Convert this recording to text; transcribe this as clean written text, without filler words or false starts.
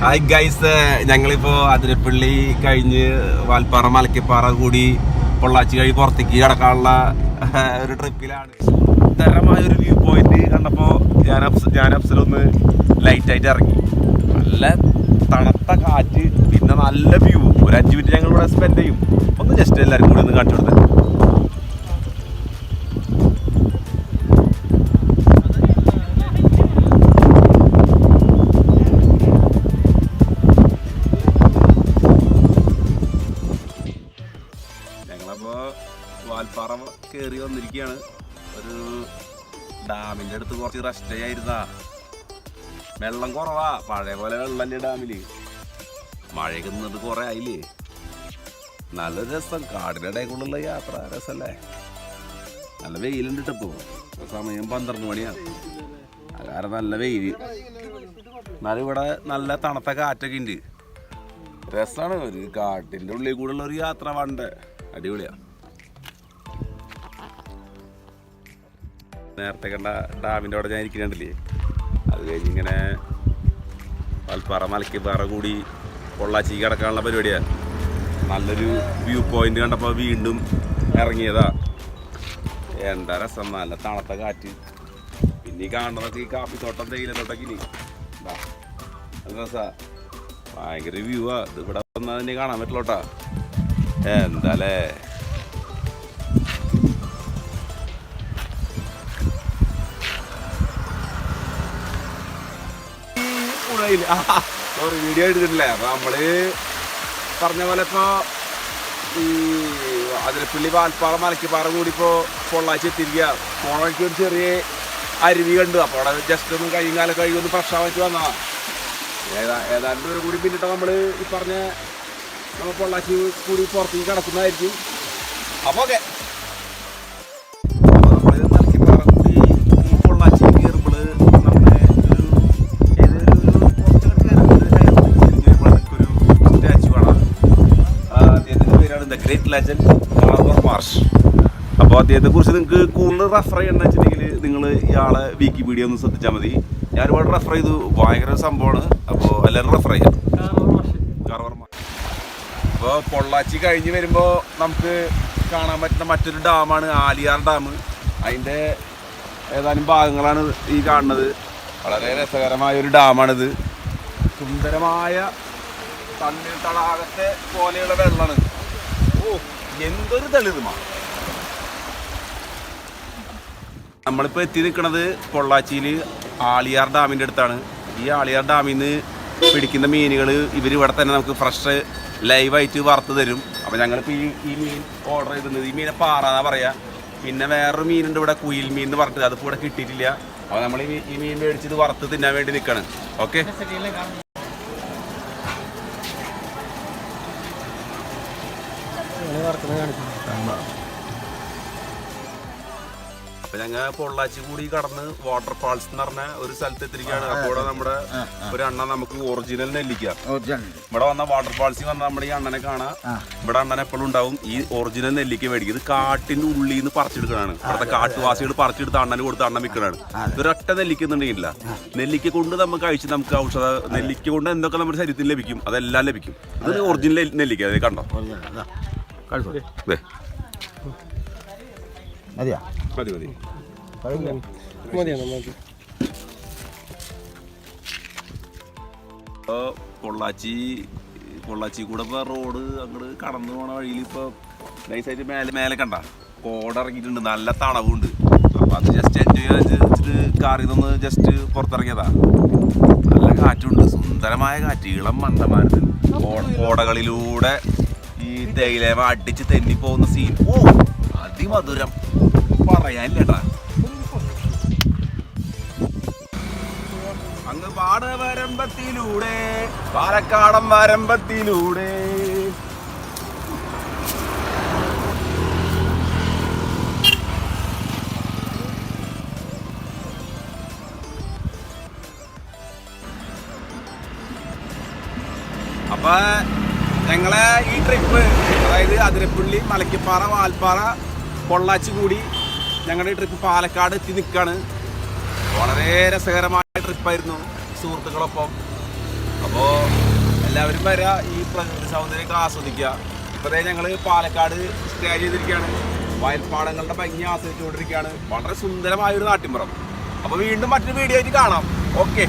Hi guys, ഞങ്ങളിപ്പോ അതിരപ്പള്ളി കഴിഞ്ഞ് വാൽപ്പാറ മലക്കിപ്പാറ കൂടി പൊള്ളാച്ചി കഴി പുറത്തേക്ക് കടക്കാനുള്ള ഒരു ട്രിപ്പിലാണ്. സുന്ദരമായൊരു വ്യൂ പോയിന്റ് കണ്ടപ്പോ ഞാൻ അഫ്സലൊന്ന് ലൈറ്റായിട്ട് ഇറങ്ങി. നല്ല തണുത്ത കാറ്റ്, പിന്നെ നല്ല വ്യൂ. ഒരു 5 മിനിറ്റ് ഞങ്ങൾ ഇവിടെ സ്പെൻഡ് ചെയ്യും. ഒന്ന് ജസ്റ്റ് എല്ലാവരും കൂടി ഒന്ന് കാണിച്ചു കൊടുത്തേ. വാൽപ്പാറ കയറി വന്നിരിക്കുകയാണ്. ഒരു ഡാമിൻ്റെ അടുത്ത് കുറച്ച് റെസ്റ്റ് ആയിരുന്നാ. വെള്ളം കുറവാ, പഴയ പോലെ വെള്ളമല്ലേ ഡാമില്. മഴയൊക്കെ നിന്നിട്ട് കുറെ ആയില്ലേ. നല്ലൊരു രസം, കാടിൻ്റെ ഇടയിലുള്ള യാത്ര രസമല്ലേ. നല്ല വെയിലുണ്ട് ഇട്ടപ്പോ. സമയം 12 മണിയാണ്. കാരണം നല്ല വെയില്. എന്നാലും ഇവിടെ നല്ല തണുത്ത കാറ്റൊക്കെ ഉണ്ട്. രസമാണ്. ഒരു കാട്ടിൻ്റെ ഉള്ളിൽ കൂടെയുള്ള ഒരു യാത്ര വേണ്ട, അടിപൊളിയാ. നേരത്തെ കണ്ട ഡാമിൻ്റെ അവിടെ ഞാൻ ഇരിക്കുന്നുണ്ടല്ലേ, അത് കഴിഞ്ഞ് ഇങ്ങനെ വാൽപ്പാറ മലക്കിപ്പാറ കൂടി പൊള്ളാച്ചി കിടക്കാനുള്ള പരിപാടിയാണ്. നല്ലൊരു വ്യൂ പോയിന്റ് കണ്ടപ്പോൾ വീണ്ടും ഇറങ്ങിയതാ. എന്താ രസം, നല്ല തണുത്ത കാറ്റ്. പിന്നെ ഈ കാണുന്നതൊക്കെ ഈ കാപ്പിത്തോട്ടം തേയിലത്തോട്ടൊക്കെ ഇനി നല്ല രസാ. ഭയങ്കര വ്യൂ ആ. ഇത് ഇവിടെ വന്നാൽ തന്നെ കാണാൻ പറ്റില്ലോട്ടാ. എന്താല്ലേ വീഡിയോ എടുത്തിട്ടില്ലേ. അപ്പൊ നമ്മള് പറഞ്ഞ പോലെ ഇപ്പൊ ഈ അതിരപ്പള്ളി വാൽപ്പാറ മലക്കിപ്പാറ കൂടി ഇപ്പോ പൊള്ളാച്ചി എത്തിയിരിക്കുക. പോണ വഴിക്ക് ഒരു ചെറിയ അരുവി കണ്ടു. അപ്പൊ അവിടെ ജസ്റ്റ് ഒന്ന് കൈയും കാലം കഴുകി ഒന്ന് ഫ്രഷ് ആവാൻ വന്നതാ. ഏതാണ്ട് ഒരു കൂടി പിന്നിട്ട് നമ്മള് ഈ പറഞ്ഞ നമ്മൾ പൊള്ളാച്ചി കൂടി പുറത്തേക്ക് കിടക്കുന്നതായിരിക്കും. അപ്പൊ ഓക്കെ, മലക്കിപ്പാറ കൂടി ഈ പൊള്ളാച്ചി കയറുമ്പോൾ ഗ്രേറ്റ് ലെജൻഡ് കാർവർ മാർഷ്. അപ്പോൾ അദ്ദേഹത്തെ കുറിച്ച് നിങ്ങൾക്ക് കൂടുതൽ റെഫർ ചെയ്യണമെന്ന് വെച്ചിട്ടുണ്ടെങ്കിൽ നിങ്ങൾ ഇയാളെ വിക്കിപീഡിയ ഒന്ന് ശ്രദ്ധിച്ചാൽ മതി. ഞാൻ ഒരുപാട് റെഫർ ചെയ്തു, ഭയങ്കര സംഭവമാണ്. അപ്പോൾ എല്ലാവരും റെഫർ ചെയ്യാം. Carver Marsh. അപ്പോൾ പൊള്ളാച്ചി കഴിഞ്ഞ് വരുമ്പോൾ നമുക്ക് കാണാൻ പറ്റുന്ന മറ്റൊരു ഡാമാണ് ആലിയാർ ഡാം. അതിൻ്റെ ഏതാനും ഭാഗങ്ങളാണ് ഈ കാണുന്നത്. വളരെ രസകരമായ ഒരു ഡാമാണിത്. സുന്ദരമായ തണ്ണീർ തടാകത്തെ പോലെയുള്ള വെള്ളമാണ്. ഓ, എന്തൊരു തെളിവുമാണ്. നമ്മളിപ്പോൾ എത്തി നിൽക്കുന്നത് പൊള്ളാച്ചിയിൽ ആളിയാർ ഡാമിൻ്റെ അടുത്താണ്. ഈ ആളിയാർ ഡാമിൽ നിന്ന് പിടിക്കുന്ന മീനുകൾ ഇവർ ഇവിടെ തന്നെ നമുക്ക് ഫ്രഷ് ലൈവായിട്ട് വറുത്ത് തരും. അപ്പോൾ ഞങ്ങളിപ്പോൾ ഈ മീൻ ഓർഡർ ചെയ്തിരുന്നത്, ഈ മീനെ പാറാന്നാ പറയുക. പിന്നെ വേറൊരു മീനുണ്ട് ഇവിടെ, കുയിൽ മീൻ എന്ന് പറഞ്ഞിട്ട്, അതിപ്പോൾ ഇവിടെ കിട്ടിയിട്ടില്ല. അപ്പോൾ നമ്മൾ ഈ മീൻ മേടിച്ചത് വറുത്ത് തിന്നാൻ വേണ്ടി നിൽക്കുകയാണ്. ഓക്കെ, അപ്പൊ ഞങ്ങൾ പൊള്ളാച്ചി കൂടി കടന്ന് വാട്ടർ ഫാൾസ് എന്ന് പറഞ്ഞ ഒരു സ്ഥലത്ത് എത്തിരിക്കുകയാണ്. അപ്പോൾ നമ്മുടെ ഒരു അണ്ണ നമുക്ക് ഒറിജിനൽ നെല്ലിക്ക ഇവിടെ വന്ന വാട്ടർ ഫാൾസിൽ വന്ന നമ്മുടെ ഈ അണ്ണനെ കാണാം. ഇവിടെ അണ്ണൻ എപ്പോഴും ഉണ്ടാവും. ഈ ഒറിജിനൽ നെല്ലിക്ക മേടിക്കും. ഇത് കാട്ടിന്റെ ഉള്ളിൽ നിന്ന് പറിച്ചെടുക്കണാണ്. ഇവിടുത്തെ കാട്ടുവാസികൾ പറിച്ചെടുത്ത് അണ്ണന് കൊടുത്ത് അണ്ണൻ വിൽക്കണാണ്. ഇതൊരൊറ്റ നെല്ലിക്കുന്നുണ്ടെങ്കില്ല, നെല്ലിക്ക കൊണ്ട് നമുക്ക് കഴിച്ച് നമുക്ക് ഔഷധ, നെല്ലിക്ക കൊണ്ട് എന്തൊക്കെ നമ്മുടെ ശരീരത്തിൽ ലഭിക്കും അതെല്ലാം ലഭിക്കും. ഇത് ഒറിജിനൽ നെല്ലിക്ക. അത് കണ്ടോ, മതി മതി. പൊള്ളാച്ചി കൂടെ ഇപ്പൊ റോഡ് അങ്ങോട്ട് കടന്നു പോണ വഴിയിൽ ഇപ്പൊ നൈസായിട്ട് മേലെ കണ്ട കോടിറങ്ങിയിട്ടുണ്ട്. നല്ല തണവുണ്ട്. അപ്പൊ അത് ജസ്റ്റ് എൻജോയ് ചെയ്തിട്ട് കാറിൽ നിന്ന് ജസ്റ്റ് പുറത്തിറങ്ങിയതാ. നല്ല കാറ്റുണ്ട്, സുന്ദരമായ കാറ്റ്. ഇളം മന്ദമാരുത്. കോടകളിലൂടെ ഈ തേയിലേമ അടിച്ച് തെന്നിപ്പോകുന്ന സീൻ. ഓ, അതിമധുരം, പറയാനില്ലേട്ടാ. അങ്ങ് പാട വരമ്പത്തിലൂടെ, പാലക്കാടൻ വരമ്പത്തിലൂടെ. അപ്പൊ ഞങ്ങളെ ഈ ട്രിപ്പ്, അതായത് അതിരപ്പള്ളി മലക്കിപ്പാറ വാൽപ്പാറ പൊള്ളാച്ചി കൂടി ഞങ്ങളുടെ ട്രിപ്പ് പാലക്കാട് എത്തി നിൽക്കുകയാണ്. വളരെ രസകരമായ ട്രിപ്പായിരുന്നു സുഹൃത്തുക്കളൊപ്പം. അപ്പോൾ എല്ലാവരും വരാ ഈ പ്രകൃതി സൗന്ദര്യമൊക്കെ ആസ്വദിക്കുക. ഇപ്പോഴേ ഞങ്ങൾ പാലക്കാട് സ്റ്റേ ചെയ്തിരിക്കുകയാണ്. വയൽപ്പാടങ്ങളുടെ ഭംഗി ആസ്വദിച്ചുകൊണ്ടിരിക്കുകയാണ്. വളരെ സുന്ദരമായൊരു നാട്ടിൻപുറം. അപ്പോൾ വീണ്ടും മറ്റൊരു വീഡിയോ ആയിട്ട് കാണാം. ഓക്കെ.